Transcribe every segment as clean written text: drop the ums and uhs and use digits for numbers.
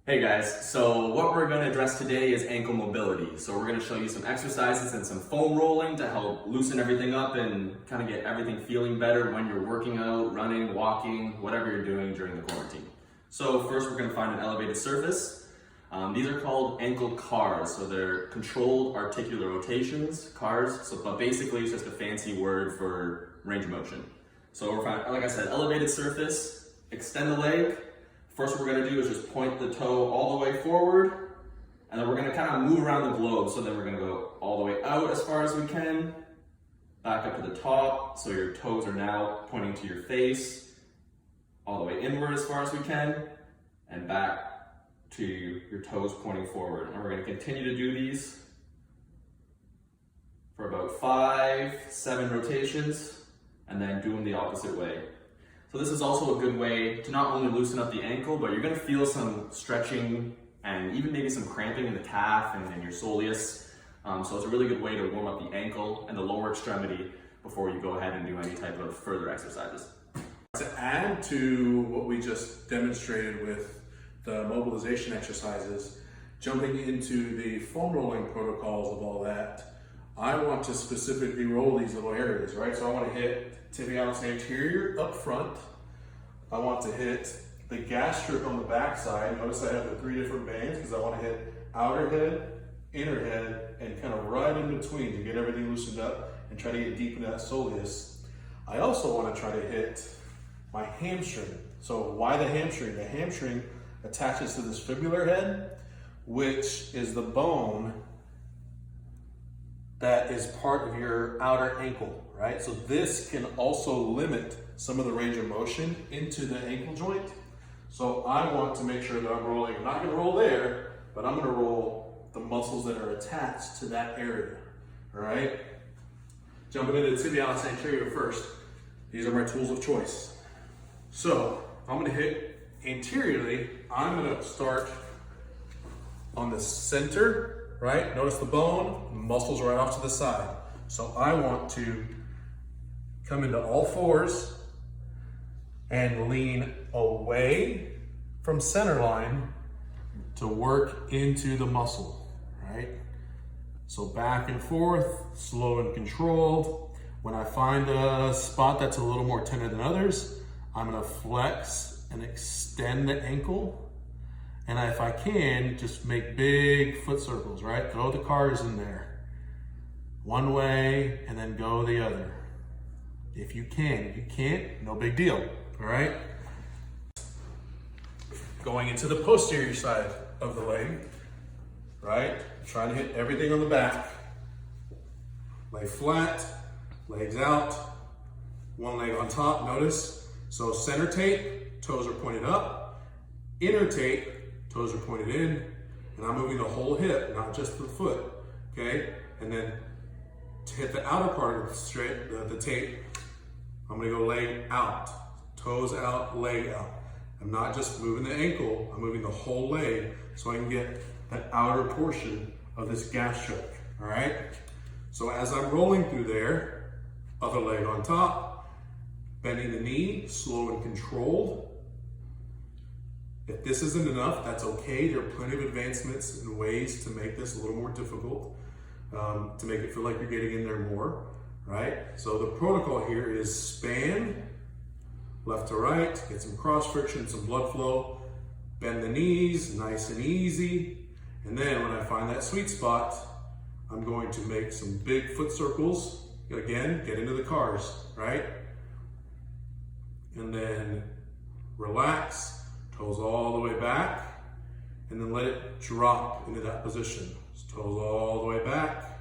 Hey guys, so what we're going to address today is ankle mobility. So we're going to show you some exercises and some foam rolling to help loosen everything up and kind of get everything feeling better when you're working out, running, walking, whatever you're doing during the quarantine. So first we're going to find an elevated surface. These are called ankle cars, so they're controlled articular rotations, cars. But basically it's just a fancy word for range of motion. So we're finding, like I said, elevated surface, extend the leg. First what we're gonna do is just point the toe all the way forward, and then we're gonna kind of move around the globe. So then we're gonna go all the way out as far as we can, back up to the top, so your toes are now pointing to your face, all the way inward as far as we can, and back to your toes pointing forward. And we're gonna continue to do these for about 5-7 rotations, and then do them the opposite way. So this is also a good way to not only loosen up the ankle, but you're gonna feel some stretching and even maybe some cramping in the calf and in your soleus. So it's a really good way to warm up the ankle and the lower extremity before you go ahead and do any type of further exercises. To add to what we just demonstrated with the mobilization exercises, jumping into the foam rolling protocols of all that, I want to specifically roll these little areas, right? So I want to hit tibialis anterior up front. I want to hit the gastric on the back side. Notice I have the 3 different bands because I want to hit outer head, inner head, and kind of right in between to get everything loosened up and try to get deep into that soleus. I also want to try to hit my hamstring. So why the hamstring? The hamstring attaches to this fibular head, which is the bone that is part of your outer ankle, right? So this can also limit some of the range of motion into the ankle joint. So I want to make sure that I'm rolling, I'm not gonna roll there, but I'm gonna roll the muscles that are attached to that area, all right? Jumping into the tibialis anterior first. These are my tools of choice. So I'm gonna hit anteriorly. I'm gonna start on the center, right? Notice the bone, the muscles right off to the side. So I want to come into all fours and lean away from center line to work into the muscle, right? So back and forth, slow and controlled. When I find a spot that's a little more tender than others, I'm gonna flex and extend the ankle. And if I can, just make big foot circles, right? Throw the cars in there. One way and then go the other. If you can. If you can't, no big deal, all right? Going into the posterior side of the leg, right? Trying to hit everything on the back. Lay flat, legs out, one leg on top, notice. So center tape, toes are pointed up. Inner tape, toes are pointed in, and I'm moving the whole hip, not just the foot, okay? And then to hit the outer part of the tape, I'm gonna go leg out, toes out, leg out. I'm not just moving the ankle, I'm moving the whole leg so I can get that outer portion of this gastric, all right? So as I'm rolling through there, other leg on top, bending the knee, slow and controlled. If this isn't enough, that's okay. There are plenty of advancements and ways to make this a little more difficult, to make it feel like you're getting in there more, right? So the protocol here is span, left to right, get some cross friction, some blood flow, bend the knees, nice and easy. And then when I find that sweet spot, I'm going to make some big foot circles. Again, get into the cars, right? And then relax. Toes all the way back, and then let it drop into that position. So toes all the way back,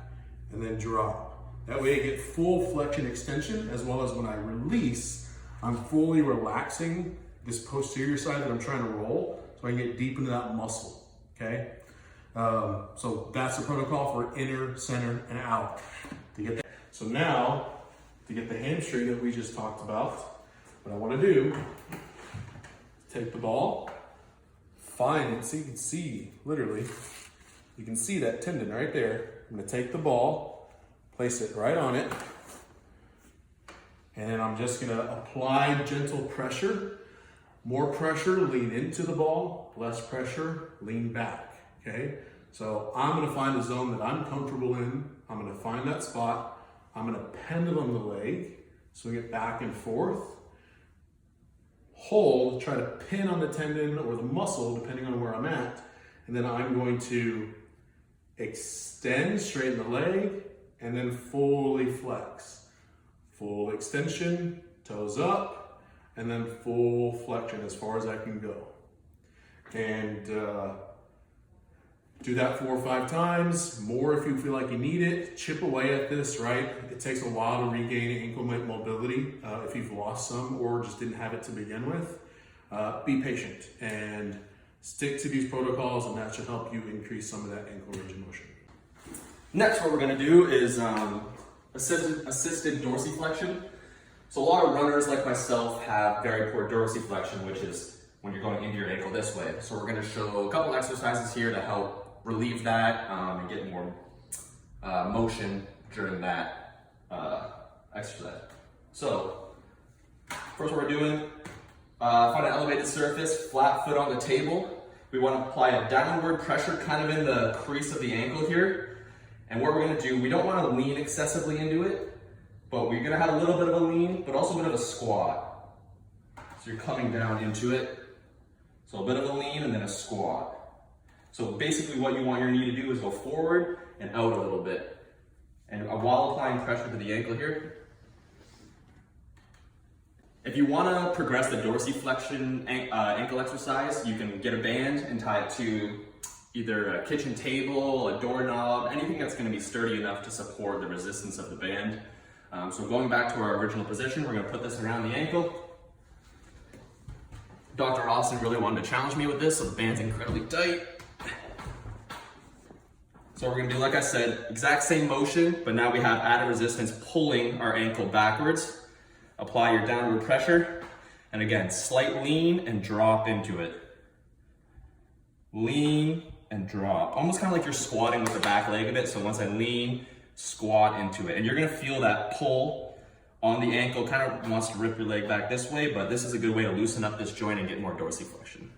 and then drop. That way I get full flexion extension, as well as when I release, I'm fully relaxing this posterior side that I'm trying to roll, so I can get deep into that muscle, okay? So that's the protocol for inner, center, and out. To get that. So now, to get the hamstring that we just talked about, what I wanna do, take the ball, find it, so you can see, literally, you can see that tendon right there. I'm gonna take the ball, place it right on it, and then I'm just gonna apply gentle pressure More pressure, lean into the ball. Less pressure, lean back, okay? So I'm gonna find a zone that I'm comfortable in. I'm gonna find that spot. I'm gonna pendulum the leg, swing it back and forth. Hold, try to pin on the tendon or the muscle, depending on where I'm at. And then I'm going to extend, straighten the leg, and then fully flex. Full extension, toes up, and then full flexion as far as I can go. And do that 4 or 5 times, more if you feel like you need it. Chip away at this, right? It takes a while to regain ankle mobility if you've lost some or just didn't have it to begin with. Be patient and stick to these protocols, and that should help you increase some of that ankle range of motion. Next, what we're gonna do is assisted dorsiflexion. So a lot of runners like myself have very poor dorsiflexion, which is when you're going into your ankle this way. So we're gonna show a couple exercises here to help relieve that and get more motion during that exercise. So first what we're doing, find an elevated surface, flat foot on the table. We want to apply a downward pressure kind of in the crease of the ankle here. And what we're going to do, we don't want to lean excessively into it, but we're going to have a little bit of a lean, but also a bit of a squat. So you're coming down into it. So a bit of a lean and then a squat. So basically what you want your knee to do is go forward and out a little bit. And while applying pressure to the ankle here. If you want to progress the dorsiflexion ankle exercise, you can get a band and tie it to either a kitchen table, a doorknob, anything that's going to be sturdy enough to support the resistance of the band. So going back to our original position, we're going to put this around the ankle. Dr. Austin really wanted to challenge me with this, so the band's incredibly tight. So we're going to do, like I said, exact same motion, but now we have added resistance pulling our ankle backwards. Apply your downward pressure, and again, slight lean and drop into it. Lean and drop. Almost kind of like you're squatting with the back leg a bit, so once I lean, squat into it. And you're going to feel that pull on the ankle, kind of wants to rip your leg back this way, but this is a good way to loosen up this joint and get more dorsiflexion.